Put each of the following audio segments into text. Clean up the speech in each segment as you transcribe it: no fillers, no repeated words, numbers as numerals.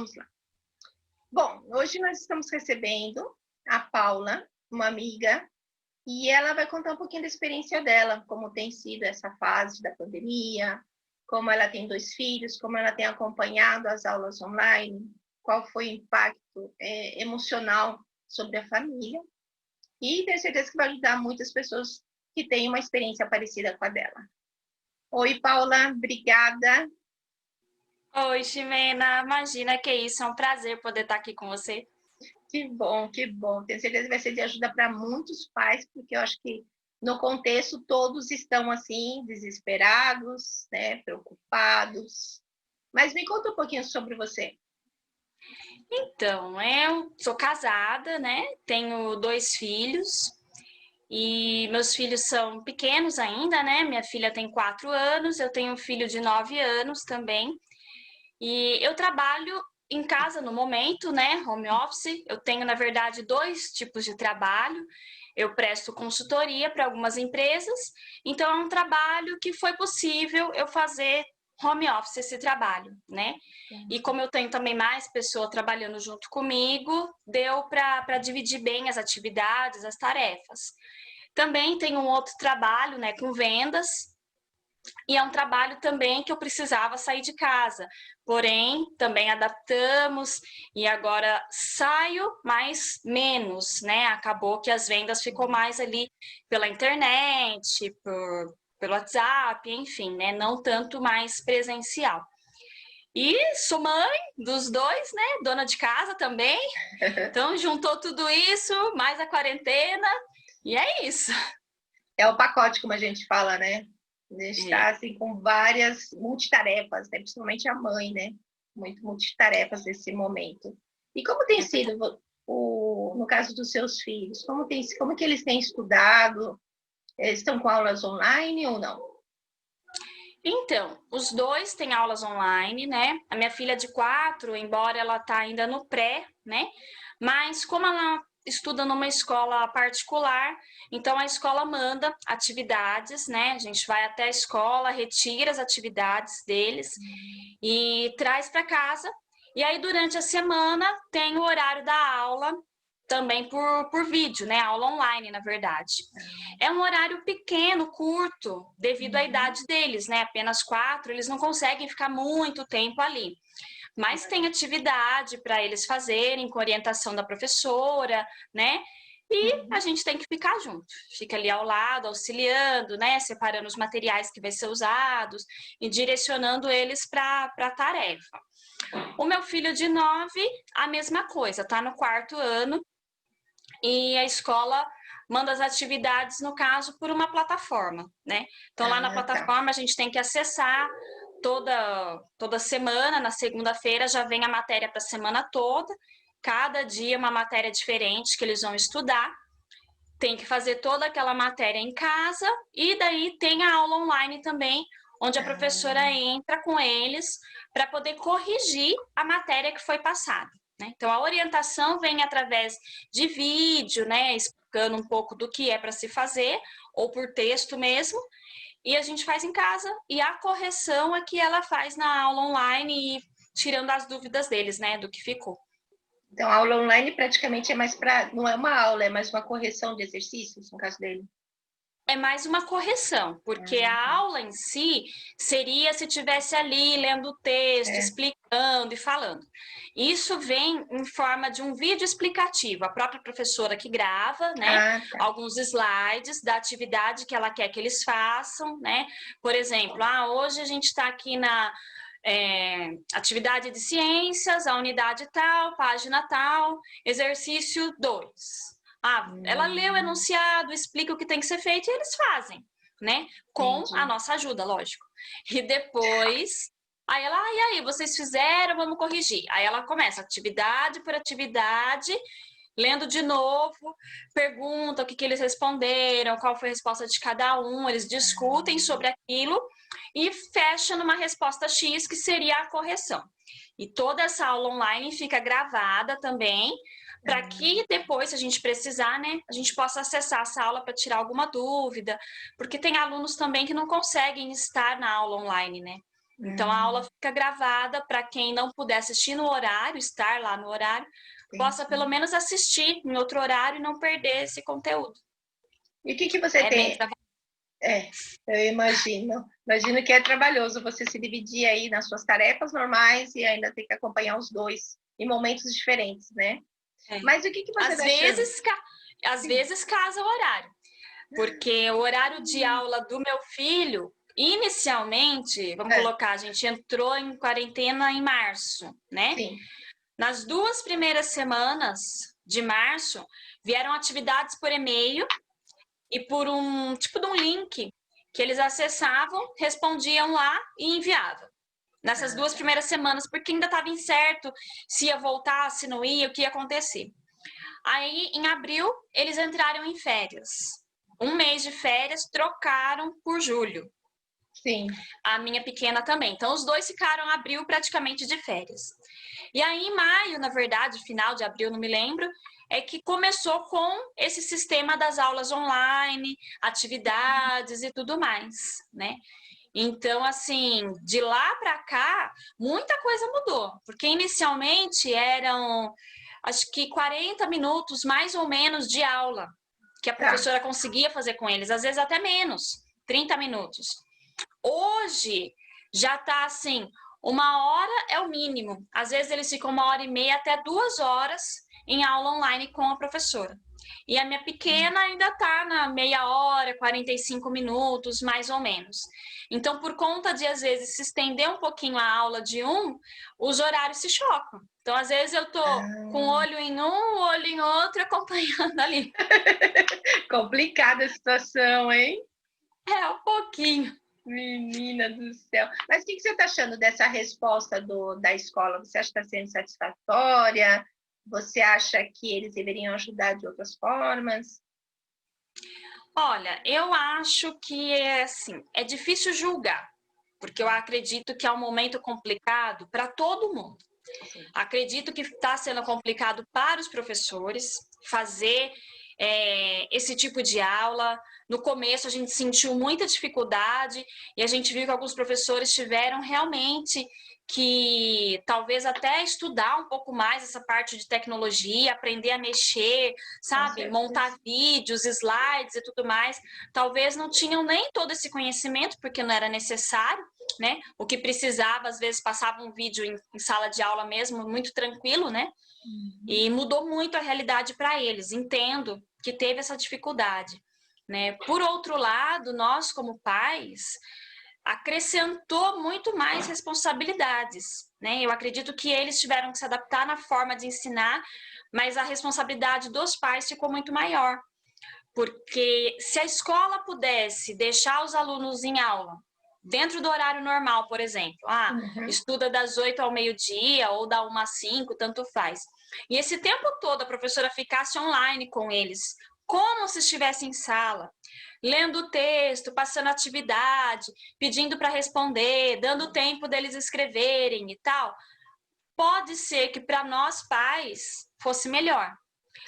Vamos lá. Bom, hoje nós estamos recebendo a Paula, uma amiga, e ela vai contar um pouquinho da experiência dela, como tem sido essa fase da pandemia, como ela tem 2 filhos, como ela tem acompanhado as aulas online, qual foi o impacto emocional sobre a família. E tenho certeza que vai ajudar muitas pessoas que têm uma experiência parecida com a dela. Oi, Paula, obrigada. Oi, Ximena, imagina que isso, é um prazer poder estar aqui com você. Que bom, que bom. Tenho certeza que vai ser de ajuda para muitos pais, porque eu acho que no contexto todos estão assim, desesperados, né, preocupados. Mas me conta um pouquinho sobre você. Então, eu sou casada, né? Tenho 2 filhos e meus filhos são pequenos ainda, né? Minha filha tem 4 anos, eu tenho um filho de 9 anos também. E eu trabalho em casa no momento, né? Home office. Eu tenho, na verdade, 2 tipos de trabalho. Eu presto consultoria para algumas empresas, então é um trabalho que foi possível eu fazer home office esse trabalho, né? E como eu tenho também mais pessoas trabalhando junto comigo, deu para dividir bem as atividades, as tarefas. Também tenho um outro trabalho, né, com vendas, e é um trabalho também que eu precisava sair de casa. Porém, também adaptamos e agora saio, mas menos, né? Acabou que as vendas ficou mais ali pela internet, pelo WhatsApp, enfim, né? Não tanto mais presencial. E sou mãe dos 2, né? Dona de casa também. Então, juntou tudo isso, mais a quarentena, e é isso. É o pacote, como a gente fala, né? A gente está É. assim, com várias multitarefas, né? Principalmente a mãe, né? Muito multitarefas nesse momento. E como tem sido, no caso dos seus filhos, como que eles têm estudado? Eles estão com aulas online ou não? Então, os 2 têm aulas online, né? A minha filha de 4, embora ela tá ainda no pré, né? Mas como ela estuda numa escola particular, então a escola manda atividades, né? A gente vai até a escola, retira as atividades deles e traz para casa. E aí, durante a semana, tem o horário da aula também por vídeo, né? Aula online, na verdade. É um horário pequeno, curto, devido à idade deles, né? Apenas 4, eles não conseguem ficar muito tempo ali. Mas tem atividade para eles fazerem, com orientação da professora, né? E a gente tem que ficar junto. Fica ali ao lado, auxiliando, né? Separando os materiais que vai ser usados e direcionando eles para a tarefa. O meu filho de 9, a mesma coisa, tá no 4º ano e a escola manda as atividades, no caso, por uma plataforma, né? Então, lá na Tá. plataforma, a gente tem que acessar toda semana, na segunda-feira já vem a matéria para a semana toda, cada dia uma matéria diferente que eles vão estudar, tem que fazer toda aquela matéria em casa, e daí tem a aula online também, onde a professora entra com eles para poder corrigir a matéria que foi passada. Né? Então, a orientação vem através de vídeo, né, explicando um pouco do que é para se fazer, ou por texto mesmo, e a gente faz em casa, e a correção é que ela faz na aula online, e tirando as dúvidas deles, né, do que ficou. Então, a aula online praticamente é mais para... Não é uma aula, é mais uma correção de exercícios, no caso dele. É mais uma correção, porque a aula em si seria se tivesse ali lendo o texto, explicando e falando. Isso vem em forma de um vídeo explicativo, a própria professora que grava, né? Tá. Alguns slides da atividade que ela quer que eles façam, né? Por exemplo, hoje a gente está aqui na atividade de ciências, a unidade tal, página tal, exercício 2. Ela lê o enunciado, explica o que tem que ser feito e eles fazem, né? Com a nossa ajuda, lógico. E depois, aí ela, e aí, vocês fizeram, vamos corrigir. Aí ela começa atividade por atividade, lendo de novo, pergunta o que eles responderam, qual foi a resposta de cada um, eles discutem sobre aquilo e fecha numa resposta X, que seria a correção. E toda essa aula online fica gravada também, para que depois, se a gente precisar, né, a gente possa acessar essa aula para tirar alguma dúvida, porque tem alunos também que não conseguem estar na aula online, né? Então, a aula fica gravada para quem não puder assistir no horário, estar lá no horário, possa pelo menos assistir em outro horário e não perder esse conteúdo. E o que você bem tem? Eu imagino. Imagino que é trabalhoso você se dividir aí nas suas tarefas normais e ainda ter que acompanhar os dois em momentos diferentes, né? Mas o que você está achando? Às vezes casa o horário, porque o horário de aula do meu filho, inicialmente, vamos colocar, a gente entrou em quarentena em março, né? Sim. Nas 2 primeiras semanas de março, vieram atividades por e-mail e por um tipo de um link que eles acessavam, respondiam lá e enviavam. Nessas 2 primeiras semanas, porque ainda estava incerto se ia voltar, se não ia, o que ia acontecer. Aí, em abril, eles entraram em férias. 1 mês de férias, trocaram por julho. Sim. A minha pequena também. Então, os dois ficaram abril praticamente de férias. E aí, em maio, na verdade, final de abril, não me lembro, é que começou com esse sistema das aulas online, atividades e tudo mais, né? Então, assim, de lá para cá, muita coisa mudou, porque inicialmente eram, acho que 40 minutos mais ou menos de aula que a professora conseguia fazer com eles, às vezes até menos, 30 minutos. Hoje já está assim, 1 hora é o mínimo. Às vezes eles ficam 1h30 até 2 horas em aula online com a professora. E a minha pequena ainda está na meia hora, 45 minutos, mais ou menos. Então, por conta de, às vezes, se estender um pouquinho a aula de os horários se chocam. Então, às vezes, eu tô com o olho em olho em outro, acompanhando ali. Complicada a situação, hein? É, um pouquinho. Menina do céu. Mas o que você está achando dessa resposta da escola? Você acha que está sendo satisfatória? Você acha que eles deveriam ajudar de outras formas? Olha, eu acho que é difícil julgar, porque eu acredito que é um momento complicado para todo mundo. Sim. Acredito que está sendo complicado para os professores fazer esse tipo de aula. No começo a gente sentiu muita dificuldade e a gente viu que alguns professores tiveram realmente que talvez até estudar um pouco mais essa parte de tecnologia, aprender a mexer, sabe? Montar vídeos, slides e tudo mais. Talvez não tinham nem todo esse conhecimento, porque não era necessário, né? O que precisava, às vezes, passava um vídeo em sala de aula mesmo, muito tranquilo, né? E mudou muito a realidade para eles. Entendo que teve essa dificuldade, né? Por outro lado, nós, como pais, acrescentou muito mais responsabilidades, né? Eu acredito que eles tiveram que se adaptar na forma de ensinar, mas a responsabilidade dos pais ficou muito maior, porque se a escola pudesse deixar os alunos em aula dentro do horário normal, por exemplo, estuda das 8 ao meio-dia ou da 1 às 5, tanto faz. E esse tempo todo a professora ficasse online com eles, como se estivesse em sala, lendo o texto, passando atividade, pedindo para responder, dando tempo deles escreverem e tal, pode ser que para nós pais fosse melhor.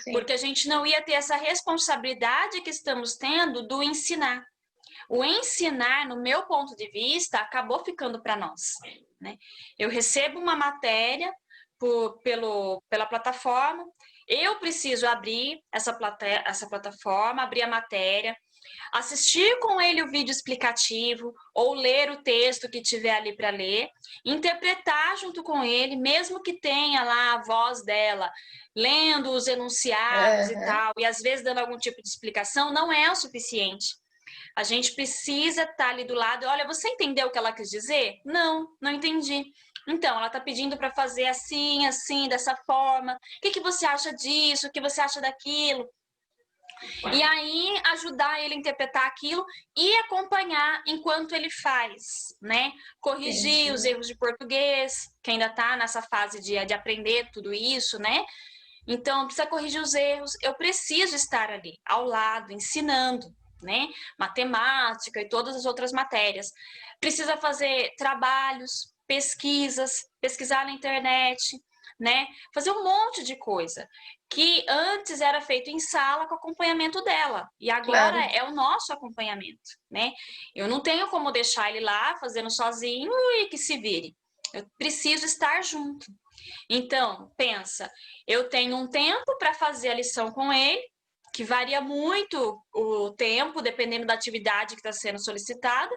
Sim. Porque a gente não ia ter essa responsabilidade que estamos tendo do ensinar. O ensinar, no meu ponto de vista, acabou ficando para nós, né? Eu recebo uma matéria pela plataforma, eu preciso abrir essa plataforma, abrir a matéria, assistir com ele o vídeo explicativo ou ler o texto que tiver ali para ler, interpretar junto com ele, mesmo que tenha lá a voz dela, lendo os enunciados e tal, e às vezes dando algum tipo de explicação, não é o suficiente. A gente precisa estar ali do lado. Olha, você entendeu o que ela quis dizer? Não, não entendi. Então, ela está pedindo para fazer assim, assim, dessa forma. O que você acha disso? O que você acha daquilo? E aí, ajudar ele a interpretar aquilo e acompanhar enquanto ele faz, né? Corrigir os erros de português, que ainda está nessa fase de aprender tudo isso, né? Então, precisa corrigir os erros. Eu preciso estar ali, ao lado, ensinando, né? Matemática e todas as outras matérias. Precisa fazer trabalhos, pesquisar na internet. né? Fazer um monte de coisa que antes era feito em sala com acompanhamento dela e agora Claro. é o nosso acompanhamento, né? Eu não tenho como deixar ele lá fazendo sozinho e que se vire. Eu preciso estar junto. Então, pensa, eu tenho um tempo para fazer a lição com ele, que varia muito o tempo, dependendo da atividade que está sendo solicitada,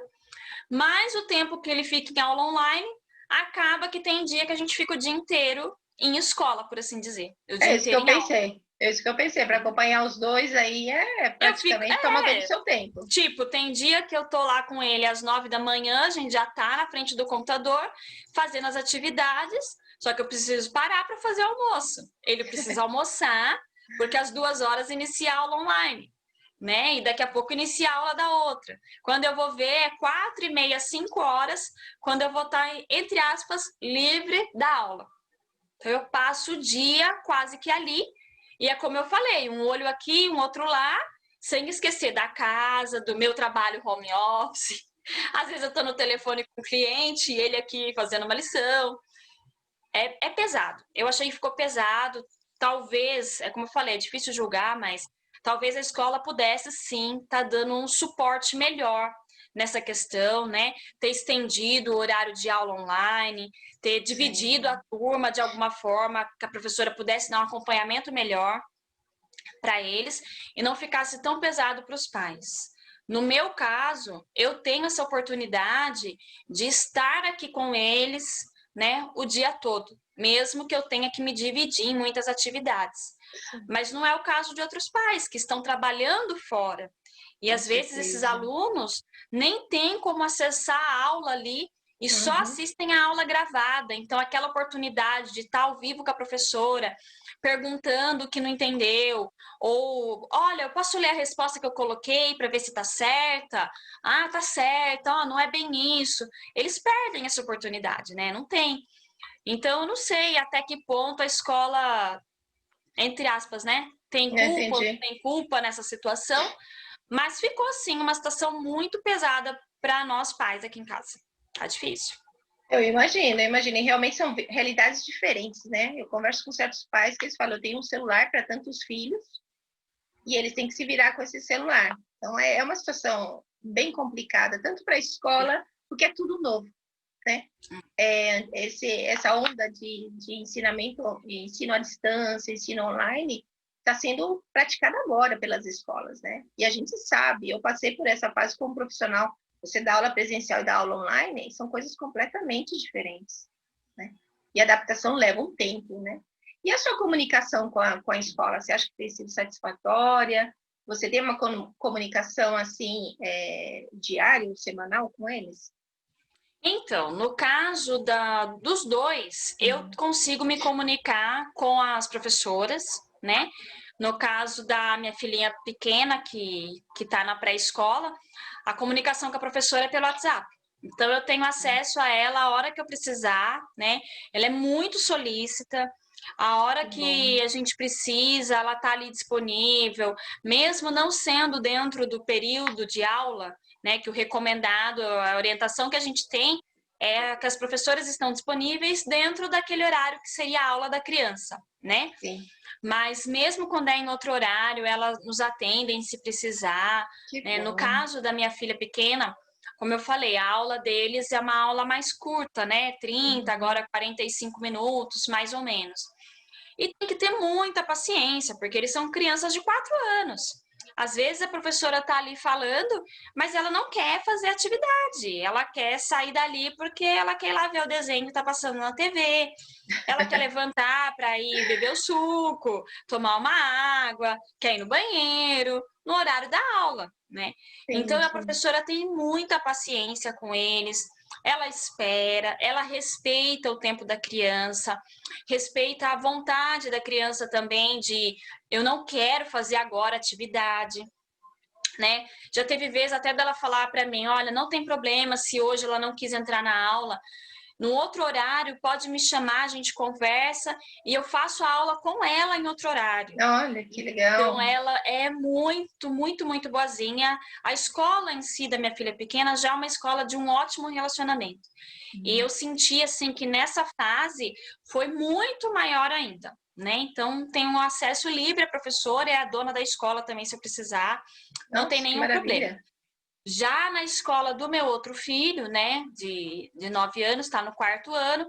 mas o tempo que ele fica em aula online, acaba que tem dia que a gente fica o dia inteiro em escola, por assim dizer. O dia É isso que inteiro eu em aula. pensei. É isso que eu pensei. Para acompanhar os dois aí Eu fico, praticamente toma todo o seu tempo. tipo, tem dia que eu tô lá com ele às 9 da manhã, a gente já tá na frente do computador, fazendo as atividades, só que eu preciso parar para fazer almoço. Ele precisa almoçar, porque às 2 horas inicia a aula online, né? E daqui a pouco inicia a aula da outra. Quando eu vou ver, é 4h30, 5 horas, quando eu vou estar, entre aspas, livre da aula. Então eu passo o dia quase que ali, e é como eu falei, um olho aqui, um outro lá, sem esquecer da casa, do meu trabalho home office. Às vezes eu estou no telefone com o cliente, ele aqui fazendo uma lição. É pesado. Eu achei que ficou pesado. Talvez, é como eu falei, é difícil julgar, mas talvez a escola pudesse sim estar dando um suporte melhor nessa questão, né? Ter estendido o horário de aula online, ter dividido a turma de alguma forma, que a professora pudesse dar um acompanhamento melhor para eles e não ficasse tão pesado para os pais. No meu caso, eu tenho essa oportunidade de estar aqui com eles, né, o dia todo, mesmo que eu tenha que me dividir em muitas atividades. Mas não é o caso de outros pais que estão trabalhando fora. E Com às vezes esses certeza. alunos nem têm como acessar a aula ali e só Uhum. assistem a aula gravada. Então, aquela oportunidade de estar ao vivo com a professora, perguntando o que não entendeu, ou olha, eu posso ler a resposta que eu coloquei para ver se está certa? Ah, tá certa, oh, não é bem isso. Eles perdem essa oportunidade, né? Não tem. Então, eu não sei até que ponto a escola, entre aspas, né, tem culpa ou não Entendi. tem culpa nessa situação, mas ficou assim uma situação muito pesada para nós pais aqui em casa. Tá difícil. Eu imagino, eu imagino. E realmente são realidades diferentes, né? Eu converso com certos pais que eles falam, eu tenho um celular para tantos filhos e eles têm que se virar com esse celular. Então, é uma situação bem complicada, tanto para a escola, porque é tudo novo, né? Essa onda de ensinamento, ensino à distância, ensino online, está sendo praticada agora pelas escolas, né? E a gente sabe, eu passei por essa fase como profissional, você dá aula presencial e dá aula online, são coisas completamente diferentes, né? E a adaptação leva um tempo, né? E a sua comunicação com a escola, você acha que tem sido satisfatória? Você tem uma comunicação, assim, diária, semanal com eles? Então, no caso dos dois, eu consigo me comunicar com as professoras, né? No caso da minha filhinha pequena, que está na pré-escola, a comunicação com a professora é pelo WhatsApp. Então, eu tenho acesso a ela a hora que eu precisar, né? Ela é muito solícita. A hora que a gente precisa, ela está ali disponível, mesmo não sendo dentro do período de aula, né? Que o recomendado, a orientação que a gente tem é que as professoras estão disponíveis dentro daquele horário que seria a aula da criança, né? Sim. Mas mesmo quando é em outro horário, elas nos atendem se precisar, Que né? No bom. caso da minha filha pequena, como eu falei, a aula deles é uma aula mais curta, né? 30, agora 45 minutos, mais ou menos. E tem que ter muita paciência, porque eles são crianças de 4 anos. Às vezes a professora está ali falando, mas ela não quer fazer atividade. Ela quer sair dali porque ela quer ir lá ver o desenho que está passando na TV. Ela quer levantar para ir beber o suco, tomar uma água, quer ir no banheiro, no horário da aula, né? Então a Entendi. professora tem muita paciência com eles. Ela espera, ela respeita o tempo da criança, respeita a vontade da criança também de eu não quero fazer agora atividade, né? Já teve vez até dela falar para mim, olha, não tem problema se hoje ela não quis entrar na aula, No outro horário, pode me chamar, a gente conversa e eu faço a aula com ela em outro horário. Olha, que legal. Então, ela é muito, muito, muito boazinha. A escola em si da minha filha pequena já é uma escola de um ótimo relacionamento. E eu senti, assim, que nessa fase foi muito maior ainda, né? Então, tem um acesso livre à professora, é a dona da escola também, se eu precisar. Não Nossa, tem que nenhum problema. maravilha. Já na escola do meu outro filho, né, de 9 anos, está no 4º ano,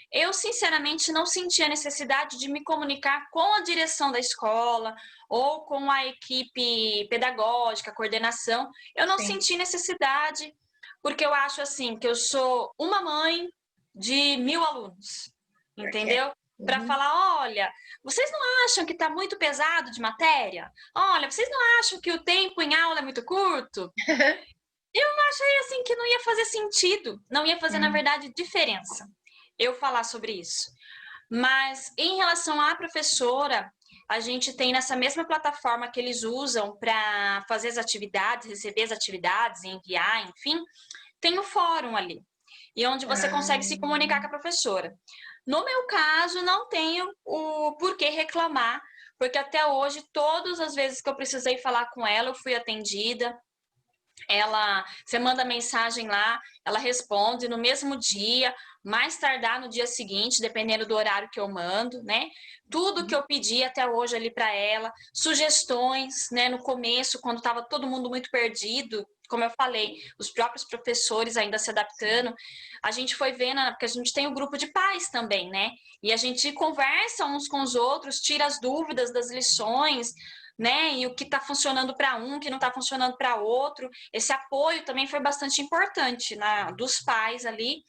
eu sinceramente não senti a necessidade de me comunicar com a direção da escola ou com a equipe pedagógica, coordenação. Eu não Sim. senti necessidade, porque eu acho assim que eu sou uma mãe de 1000 alunos, entendeu? Para falar, olha, vocês não acham que está muito pesado de matéria? Olha, vocês não acham que o tempo em aula é muito curto? Eu achei assim que não ia fazer sentido, não ia fazer, na verdade, diferença eu falar sobre isso. Mas em relação à professora, a gente tem nessa mesma plataforma que eles usam para fazer as atividades, receber as atividades, enviar, enfim, tem o fórum ali, e onde você consegue se comunicar com a professora. No meu caso, não tenho o porquê reclamar, porque até hoje, todas as vezes que eu precisei falar com ela, eu fui atendida. Você manda mensagem lá, ela responde no mesmo dia, mais tardar no dia seguinte, dependendo do horário que eu mando, né? Tudo que eu pedi até hoje ali para ela, sugestões, né? No começo, quando estava todo mundo muito perdido, como eu falei, os próprios professores ainda se adaptando, a gente foi vendo, porque a gente tem o grupo de pais também, né? E a gente conversa uns com os outros, tira as dúvidas das lições, né? E o que está funcionando para um, o que não está funcionando para outro. Esse apoio também foi bastante importante, né, dos pais ali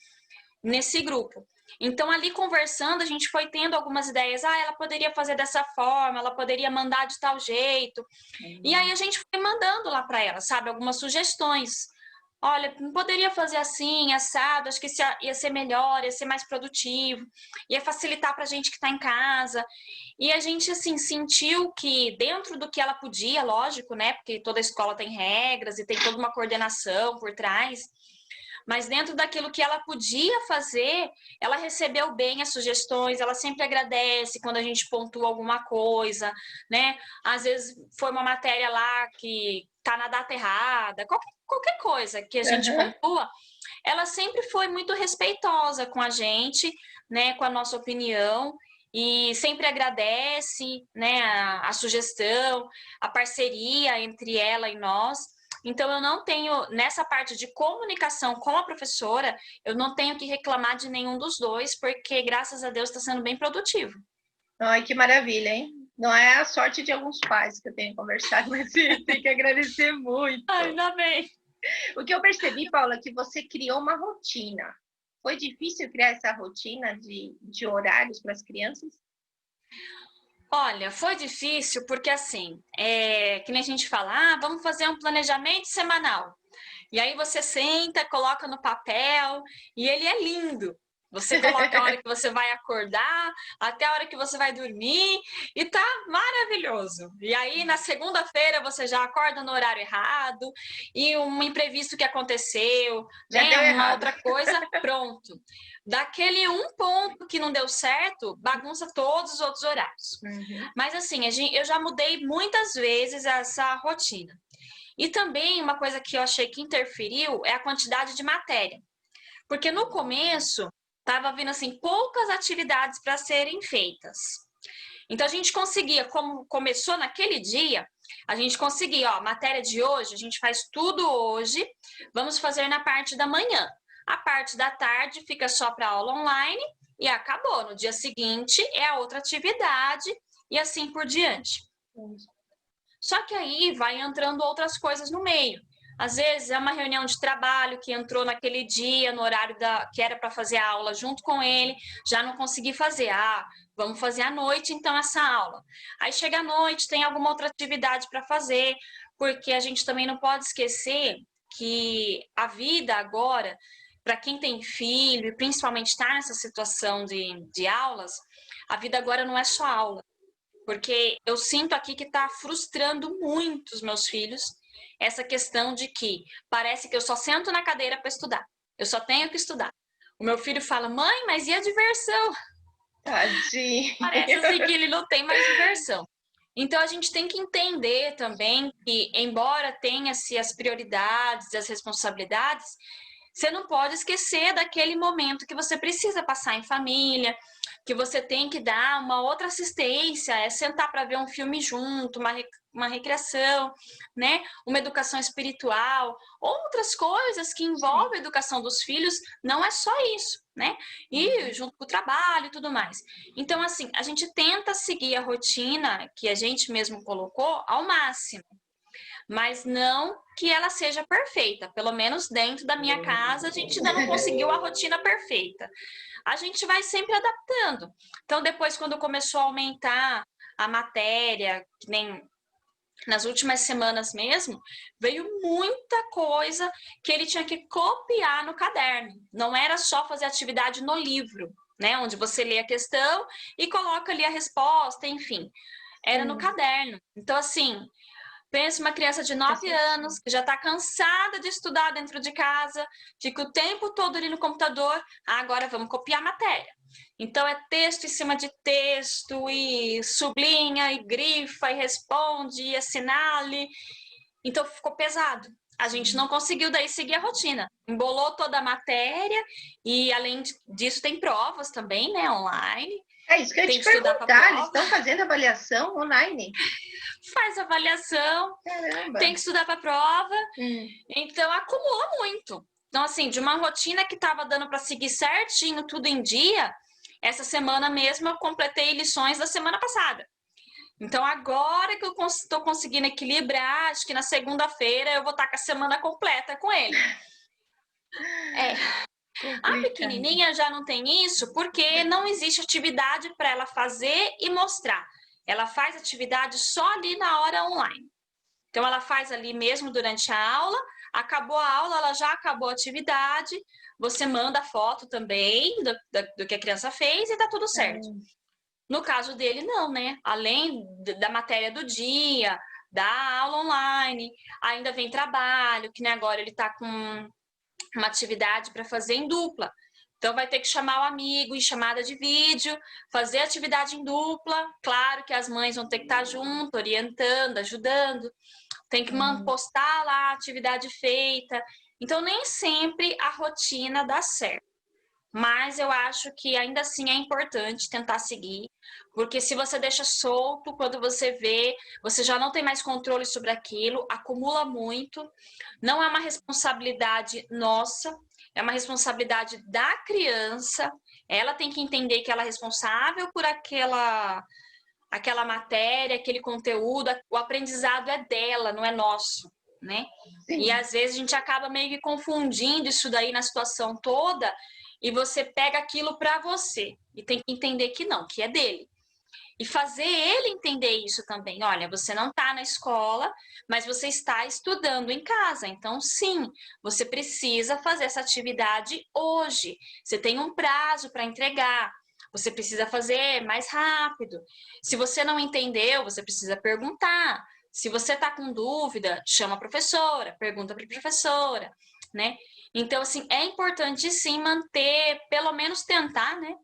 nesse grupo. Então, ali conversando, a gente foi tendo algumas ideias. Ela poderia fazer dessa forma, ela poderia mandar de tal jeito. E aí a gente foi mandando lá para ela, sabe, algumas sugestões. Olha, não poderia fazer assim, assado, acho que ia ser melhor, ia ser mais produtivo, ia facilitar para a gente que está em casa. E a gente, assim, sentiu que dentro do que ela podia, lógico, né, porque toda escola tem regras e tem toda uma coordenação por trás, mas dentro daquilo que ela podia fazer, ela recebeu bem as sugestões, ela sempre agradece quando a gente pontua alguma coisa, né? Às vezes foi uma matéria lá que tá na data errada, qualquer coisa que a gente pontua, ela sempre foi muito respeitosa com a gente, né, com a nossa opinião, e sempre agradece, né, a sugestão, a parceria entre ela e nós. Então, eu não tenho, nessa parte de comunicação com a professora, eu não tenho que reclamar de nenhum dos dois, porque, graças a Deus, está sendo bem produtivo. Ai, que maravilha, hein? Não é a sorte de alguns pais que eu tenho conversado, mas tem que agradecer muito. Ainda bem. O que eu percebi, Paula, é que você criou uma rotina. Foi difícil criar essa rotina de horários para as crianças? Olha, foi difícil porque, assim, que nem a gente fala, vamos fazer um planejamento semanal. E aí você senta, coloca no papel e ele é lindo. Você coloca a hora que você vai acordar, até a hora que você vai dormir, e tá maravilhoso. E aí, na segunda-feira, você já acorda no horário errado, e um imprevisto que aconteceu, Já né? deu Uma errado. outra coisa, pronto. Daquele um ponto que não deu certo, bagunça todos os outros horários. Mas assim, eu já mudei muitas vezes essa rotina. E também uma coisa que eu achei que interferiu é a quantidade de matéria. Porque no começo estava vindo assim poucas atividades para serem feitas. Então a gente conseguia, como começou naquele dia, a gente conseguia, matéria de hoje, a gente faz tudo hoje, vamos fazer na parte da manhã. A parte da tarde fica só para aula online e acabou. No dia seguinte é a outra atividade e assim por diante. Só que aí vai entrando outras coisas no meio. Às vezes é uma reunião de trabalho que entrou naquele dia, no horário que era para fazer a aula junto com ele, já não consegui fazer. Vamos fazer à noite então essa aula. Aí chega à noite, tem alguma outra atividade para fazer, porque a gente também não pode esquecer que a vida agora, para quem tem filho, e principalmente está nessa situação de aulas, a vida agora não é só aula. Porque eu sinto aqui que está frustrando muito os meus filhos essa questão de que parece que eu só sento na cadeira para estudar. Eu só tenho que estudar. O meu filho fala, mãe, mas e a diversão? Tadinho. Parece assim que ele não tem mais diversão. Então a gente tem que entender também que, embora tenha-se as prioridades, as responsabilidades, você não pode esquecer daquele momento que você precisa passar em família, que você tem que dar uma outra assistência, é sentar para ver um filme junto, uma recreação, né? Uma educação espiritual, outras coisas que envolvem a educação dos filhos, não é só isso, né? E junto com o trabalho e tudo mais. Então, assim, a gente tenta seguir a rotina que a gente mesmo colocou ao máximo, mas não que ela seja perfeita. Pelo menos dentro da minha casa, a gente ainda não conseguiu a rotina perfeita. A gente vai sempre adaptando. Então, depois, quando começou a aumentar a matéria, que nem nas últimas semanas mesmo, veio muita coisa que ele tinha que copiar no caderno. Não era só fazer atividade no livro, né? Onde você lê a questão e coloca ali a resposta, enfim. Era no caderno. Então, assim, pensa uma criança de 9 anos que já está cansada de estudar dentro de casa, fica o tempo todo ali no computador. Agora vamos copiar a matéria. Então é texto em cima de texto, e sublinha, e grifa, e responde, e assinale. Então ficou pesado. A gente não conseguiu daí seguir a rotina. Embolou toda a matéria, e além disso tem provas também, né, online. É isso que eu ia te perguntar, eles estão fazendo avaliação online? Faz avaliação, Caramba. Tem que estudar para a prova, então acumula muito. Então, assim, de uma rotina que estava dando para seguir certinho, tudo em dia, essa semana mesmo eu completei lições da semana passada. Então, agora que eu estou conseguindo equilibrar, acho que na segunda-feira eu vou estar com a semana completa com ele. A pequenininha já não tem isso porque não existe atividade para ela fazer e mostrar. Ela faz atividade só ali na hora online. Então, ela faz ali mesmo durante a aula, acabou a aula, ela já acabou a atividade, você manda foto também do que a criança fez e tá tudo certo. No caso dele, não, né? Além da matéria do dia, da aula online, ainda vem trabalho, que nem agora ele tá com uma atividade para fazer em dupla. Então, vai ter que chamar o amigo em chamada de vídeo, fazer atividade em dupla. Claro que as mães vão ter que estar junto, orientando, ajudando. Tem que postar lá a atividade feita. Então, nem sempre a rotina dá certo. Mas eu acho que ainda assim é importante tentar seguir, porque se você deixa solto, quando você vê, você já não tem mais controle sobre aquilo, acumula muito. Não é uma responsabilidade nossa, é uma responsabilidade da criança. Ela tem que entender que ela é responsável por aquela matéria, aquele conteúdo, o aprendizado é dela, não é nosso, né? Sim. E às vezes a gente acaba meio que confundindo isso daí na situação toda, e você pega aquilo para você e tem que entender que não, que é dele. E fazer ele entender isso também. Olha, você não está na escola, mas você está estudando em casa. Então, sim, você precisa fazer essa atividade hoje. Você tem um prazo para entregar. Você precisa fazer mais rápido. Se você não entendeu, você precisa perguntar. Se você está com dúvida, chama a professora, pergunta para a professora, né? Então, assim, é importante sim manter, pelo menos tentar, né?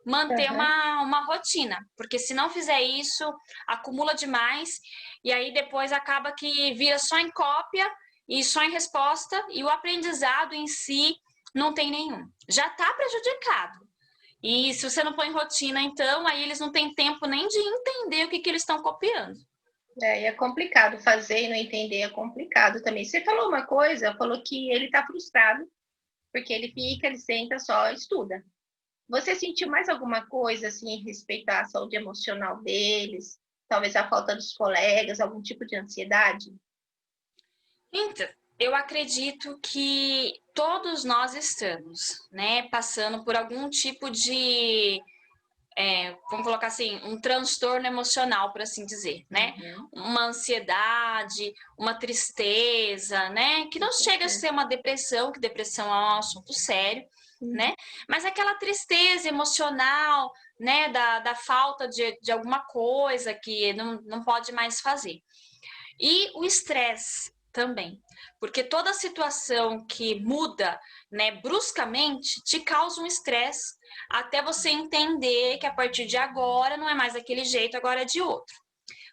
Manter uma rotina, porque se não fizer isso, acumula demais e aí depois acaba que vira só em cópia e só em resposta e o aprendizado em si não tem nenhum. Já está prejudicado. E se você não põe rotina, então, aí eles não têm tempo nem de entender o que eles estão copiando. E é complicado fazer e não entender, é complicado também. Você falou uma coisa, falou que ele está frustrado, porque ele senta só, estuda. Você sentiu mais alguma coisa, assim, em respeito à saúde emocional deles? Talvez a falta dos colegas, algum tipo de ansiedade? Então, eu acredito que todos nós estamos, né, passando por algum tipo de, vamos colocar assim, um transtorno emocional, por assim dizer, né? Uma ansiedade, uma tristeza, né? Que não chega a ser uma depressão, que depressão é um assunto sério, né? Mas aquela tristeza emocional, né? Da falta de alguma coisa que não pode mais fazer. E o estresse também. Porque toda situação que muda, né, bruscamente, te causa um estresse até você entender que a partir de agora não é mais daquele jeito, agora é de outro.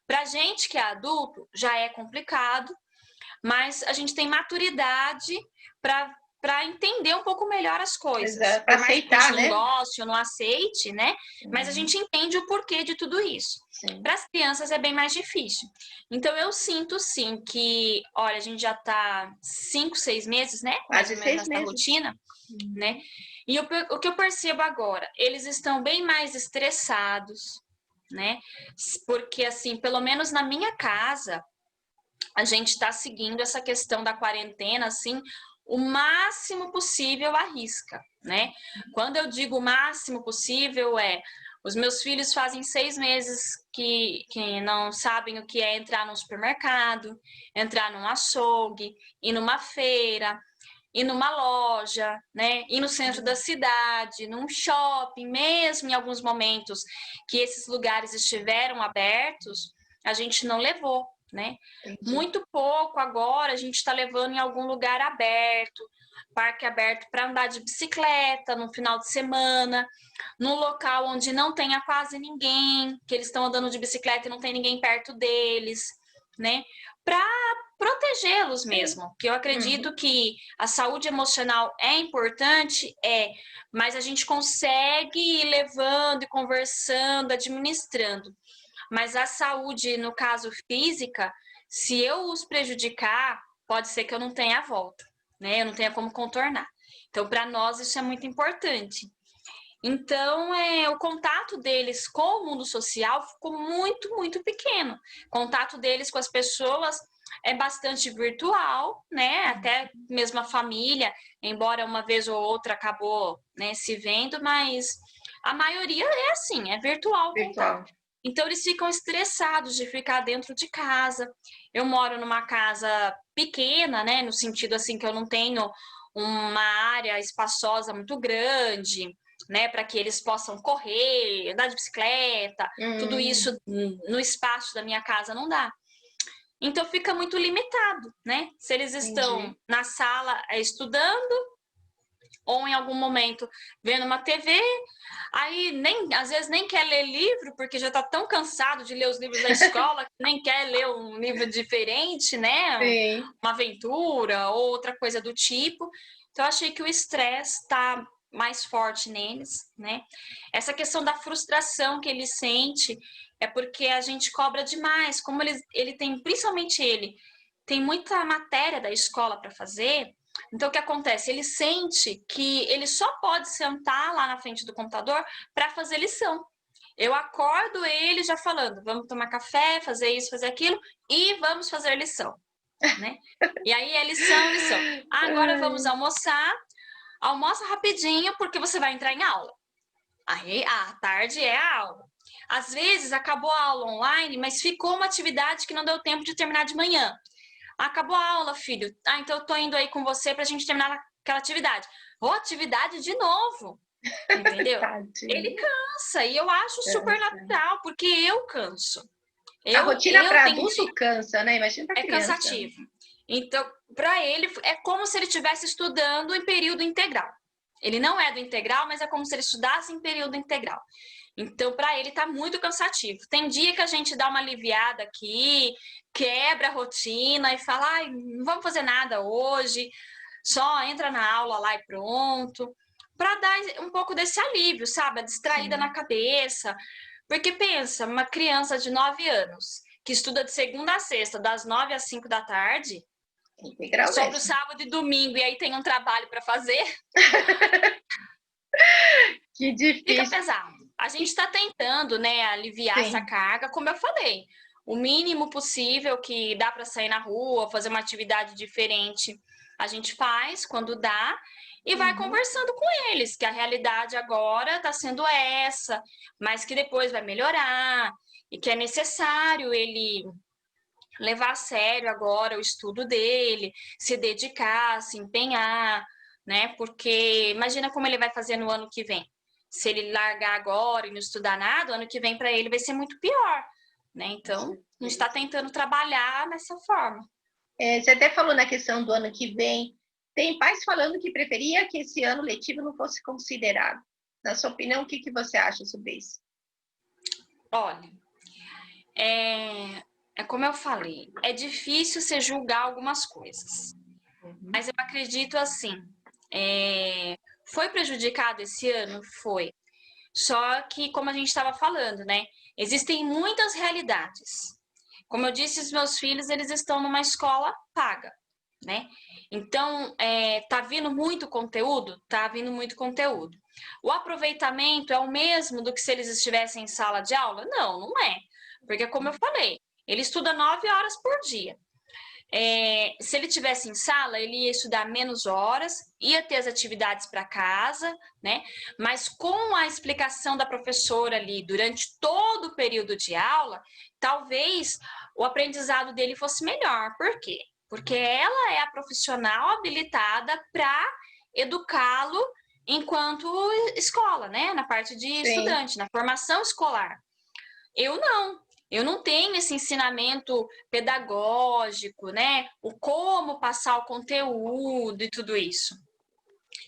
Pra gente que é adulto, já é complicado, mas a gente tem maturidade para entender um pouco melhor as coisas. Exato, Por mais que a aceitar, gente não né? goste ou não aceite, né? Mas a Uhum. gente entende o porquê de tudo isso. Sim. Para as crianças é bem mais difícil. Então eu sinto sim que, olha, a gente já está 5, 6 meses, né? Mais Quase ou menos 6 nessa meses. rotina, né? E o que eu percebo agora, eles estão bem mais estressados, né? Porque assim, pelo menos na minha casa, a gente está seguindo essa questão da quarentena, assim, o máximo possível à risca, né? Quando eu digo o máximo possível, os meus filhos fazem 6 meses que não sabem o que é entrar num supermercado, entrar num açougue, ir numa feira, ir numa loja, né? Ir no centro da cidade, num shopping, mesmo em alguns momentos que esses lugares estiveram abertos, a gente não levou, né? Entendi. Muito pouco agora a gente está levando em algum lugar aberto, parque aberto para andar de bicicleta no final de semana, num local onde não tenha quase ninguém, que eles estão andando de bicicleta e não tem ninguém perto deles, né? Para protegê-los mesmo, que eu acredito que a saúde emocional é importante, mas a gente consegue ir levando e conversando, administrando. Mas a saúde, no caso física, se eu os prejudicar, pode ser que eu não tenha a volta, né? Eu não tenha como contornar. Então, para nós, isso é muito importante. Então, o contato deles com o mundo social ficou muito, muito pequeno. O contato deles com as pessoas é bastante virtual, né? Até mesmo a família, embora uma vez ou outra acabou, né, se vendo, mas a maioria é assim, é virtual o contato. Então, eles ficam estressados de ficar dentro de casa. Eu moro numa casa pequena, né? No sentido assim que eu não tenho uma área espaçosa muito grande, né? Para que eles possam correr, andar de bicicleta, tudo isso no espaço da minha casa não dá. Então, fica muito limitado, né? Se eles estão na sala estudando, ou em algum momento vendo uma TV, aí às vezes nem quer ler livro, porque já está tão cansado de ler os livros da escola, que nem quer ler um livro diferente, né? Sim. Uma aventura ou outra coisa do tipo. Então, eu achei que o estresse está mais forte neles, né? Essa questão da frustração que ele sente é porque a gente cobra demais, como ele tem, principalmente ele, tem muita matéria da escola para fazer. Então, o que acontece? Ele sente que ele só pode sentar lá na frente do computador para fazer lição. Eu acordo ele já falando, vamos tomar café, fazer isso, fazer aquilo, e vamos fazer lição, né? E aí é lição, lição. Agora vamos almoçar, almoça rapidinho, porque você vai entrar em aula. Aí, à tarde é a aula. Às vezes, acabou a aula online, mas ficou uma atividade que não deu tempo de terminar de manhã. Acabou a aula, filho. Então eu tô indo aí com você pra gente terminar aquela atividade. Atividade de novo. Entendeu? Ele cansa e eu acho super natural, porque eu canso. A rotina para tenho adulto cansa, né? Imagina para criança. É cansativo. Então, para ele, é como se ele estivesse estudando em período integral. Ele não é do integral, mas é como se ele estudasse em período integral. Então, para ele, tá muito cansativo. Tem dia que a gente dá uma aliviada aqui, quebra a rotina e fala, ai, não vamos fazer nada hoje, só entra na aula lá e pronto. Para dar um pouco desse alívio, sabe? A distraída na cabeça. Porque pensa, uma criança de 9 anos, que estuda de segunda a sexta, das 9 às 5 da tarde, só para o sábado e domingo, e aí tem um trabalho para fazer. Que difícil. Fica pesado. A gente está tentando, né, aliviar essa carga, como eu falei. O mínimo possível que dá para sair na rua, fazer uma atividade diferente, a gente faz quando dá e vai conversando com eles, que a realidade agora está sendo essa, mas que depois vai melhorar e que é necessário ele levar a sério agora o estudo dele, se dedicar, se empenhar, né? Porque imagina como ele vai fazer no ano que vem. Se ele largar agora e não estudar nada, o ano que vem para ele vai ser muito pior, né? Então, a gente está tentando trabalhar nessa forma. Você até falou na questão do ano que vem. Tem pais falando que preferia que esse ano letivo não fosse considerado. Na sua opinião, o que você acha sobre isso? Olha, é como eu falei, é difícil você julgar algumas coisas. Mas eu acredito assim, foi prejudicado esse ano? Foi. Só que, como a gente estava falando, né? Existem muitas realidades. Como eu disse, os meus filhos, eles estão numa escola paga, né? Então, tá vindo muito conteúdo? Tá vindo muito conteúdo. O aproveitamento é o mesmo do que se eles estivessem em sala de aula? Não, não é. Porque, como eu falei, ele estuda 9 horas por dia. Se ele tivesse em sala, ele ia estudar menos horas, ia ter as atividades para casa, né? Mas com a explicação da professora ali durante todo o período de aula, talvez o aprendizado dele fosse melhor. Por quê? Porque ela é a profissional habilitada para educá-lo enquanto escola, né? Na parte de estudante, na formação escolar. Eu não tenho esse ensinamento pedagógico, né? O como passar o conteúdo e tudo isso.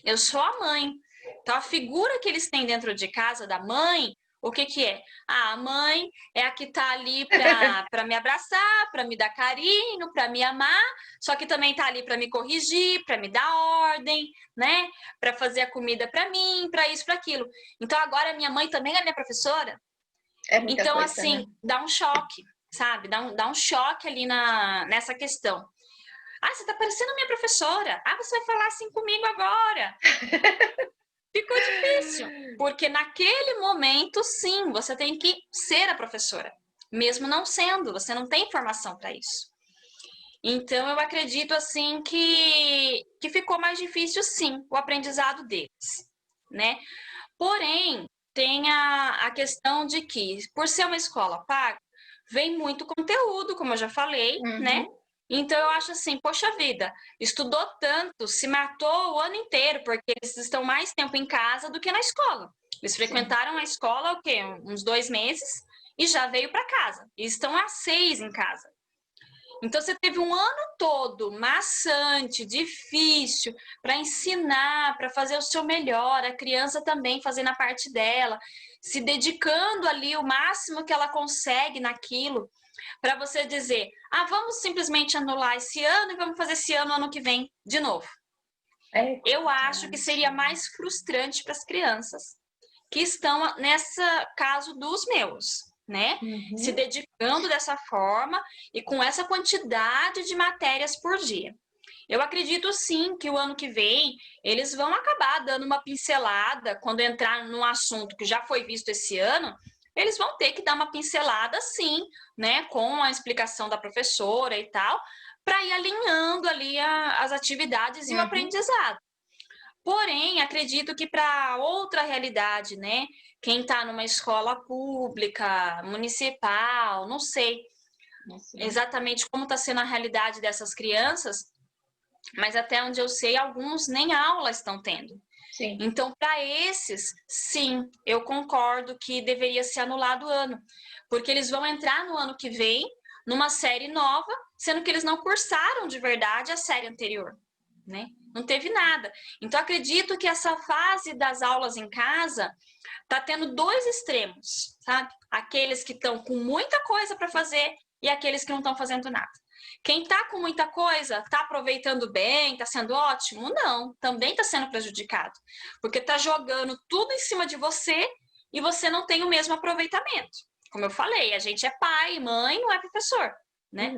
Eu sou a mãe. Então, a figura que eles têm dentro de casa da mãe, o que que é? A mãe é a que está ali para me abraçar, para me dar carinho, para me amar, só que também está ali para me corrigir, para me dar ordem, né? Para fazer a comida para mim, para isso, para aquilo. Então, agora a minha mãe também é minha professora. Então, coisa, assim, né? dá um choque, sabe? Dá um choque ali nessa questão. Ah, você tá parecendo minha professora. Ah, você vai falar assim comigo agora. Ficou difícil, porque naquele momento, sim, você tem que ser a professora. Mesmo não sendo, você não tem formação para isso. Então, eu acredito, assim, que ficou mais difícil, sim, o aprendizado deles, né? Porém, tem a questão de que, por ser uma escola paga, vem muito conteúdo, como eu já falei, né? Então eu acho assim, poxa vida, estudou tanto, se matou o ano inteiro, porque eles estão mais tempo em casa do que na escola. Eles frequentaram a escola, o quê? Uns 2 meses, e já veio para casa. E estão há 6 em casa. Então você teve um ano todo maçante, difícil, para ensinar, para fazer o seu melhor, a criança também fazendo a parte dela, se dedicando ali o máximo que ela consegue naquilo, para você dizer: "Ah, vamos simplesmente anular esse ano e vamos fazer esse ano que vem de novo". Eu acho que seria mais frustrante para as crianças que estão nessa caso dos meus, né? Se dedicando dessa forma e com essa quantidade de matérias por dia. Eu acredito sim que o ano que vem eles vão acabar dando uma pincelada quando entrar num assunto que já foi visto esse ano. Eles vão ter que dar uma pincelada sim, né, com a explicação da professora e tal, para ir alinhando ali as atividades e o aprendizado. Porém, acredito que para outra realidade, né? Quem está numa escola pública, municipal, não sei exatamente como está sendo a realidade dessas crianças, mas até onde eu sei, alguns nem aula estão tendo. Sim. Então, para esses, sim, eu concordo que deveria ser anulado o ano, porque eles vão entrar no ano que vem numa série nova, sendo que eles não cursaram de verdade a série anterior, né? Não teve nada. Então, acredito que essa fase das aulas em casa tá tendo 2 extremos, sabe? Aqueles que estão com muita coisa para fazer e aqueles que não estão fazendo nada. Quem tá com muita coisa, tá aproveitando bem, tá sendo ótimo? Não, também tá sendo prejudicado. Porque tá jogando tudo em cima de você e você não tem o mesmo aproveitamento. Como eu falei, a gente é pai, mãe, não é professor, né?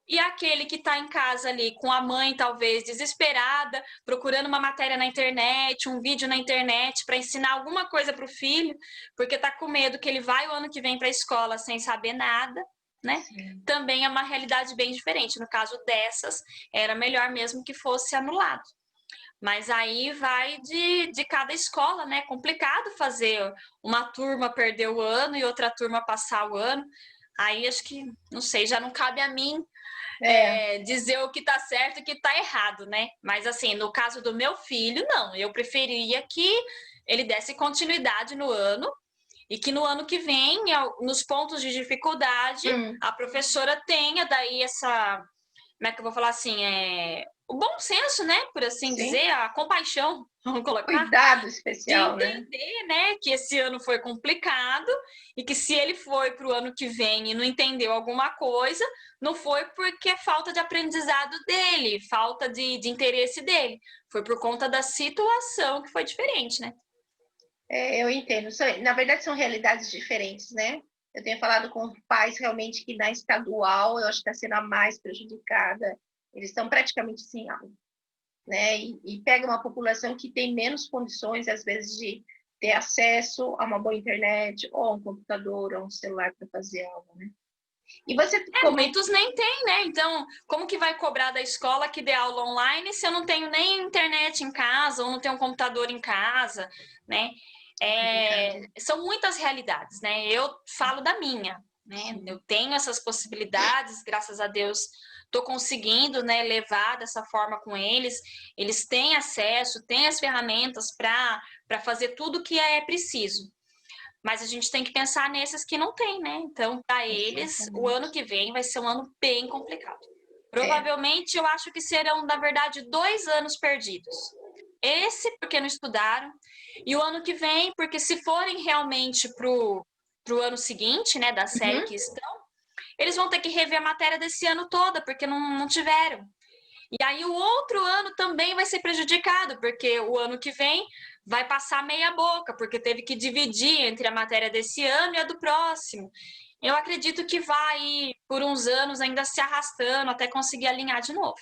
E aquele que está em casa ali com a mãe, talvez desesperada, procurando uma matéria na internet, um vídeo na internet para ensinar alguma coisa para o filho, porque está com medo que ele vai o ano que vem para a escola sem saber nada, né? Sim. Também é uma realidade bem diferente. No caso dessas, era melhor mesmo que fosse anulado. Mas aí vai de cada escola, né? Complicado fazer uma turma perder o ano e outra turma passar o ano. Aí acho que, não sei, já não cabe a mim dizer o que está certo e o que está errado, né? Mas assim, no caso do meu filho, não. Eu preferia que ele desse continuidade no ano e que no ano que vem, nos pontos de dificuldade, a professora tenha daí como é que eu vou falar assim, o bom senso, né, por assim Sim. dizer, a compaixão, vamos colocar, Cuidado de especial, né? entender, né, que esse ano foi complicado e que se ele foi para o ano que vem e não entendeu alguma coisa, não foi porque é falta de aprendizado dele, falta de interesse dele, foi por conta da situação que foi diferente, né? Eu entendo. Na verdade, são realidades diferentes, né? Eu tenho falado com pais realmente que na estadual eu acho que está sendo a mais prejudicada. Eles estão praticamente sem aula, né? E pega uma população que tem menos condições, às vezes, de ter acesso a uma boa internet, ou a um computador, ou um celular para fazer aula, né? E você comenta... Muitos nem tem, né? Então, como que vai cobrar da escola que dê aula online se eu não tenho nem internet em casa ou não tenho um computador em casa, né? São muitas realidades, né? Eu falo da minha, né? Sim. Eu tenho essas possibilidades, graças a Deus estou conseguindo, né, levar dessa forma com eles. Eles têm acesso, têm as ferramentas para fazer tudo que é preciso. Mas a gente tem que pensar nesses que não tem, né? Então, para eles, o ano que vem vai ser um ano bem complicado. Provavelmente, eu acho que serão, na verdade, 2 anos perdidos. Esse, porque não estudaram, e o ano que vem, porque se forem realmente pro ano seguinte, né, da série que estão, eles vão ter que rever a matéria desse ano toda, porque não tiveram. E aí o outro ano também vai ser prejudicado, porque o ano que vem vai passar meia boca, porque teve que dividir entre a matéria desse ano e a do próximo. Eu acredito que vai, por uns anos, ainda se arrastando até conseguir alinhar de novo.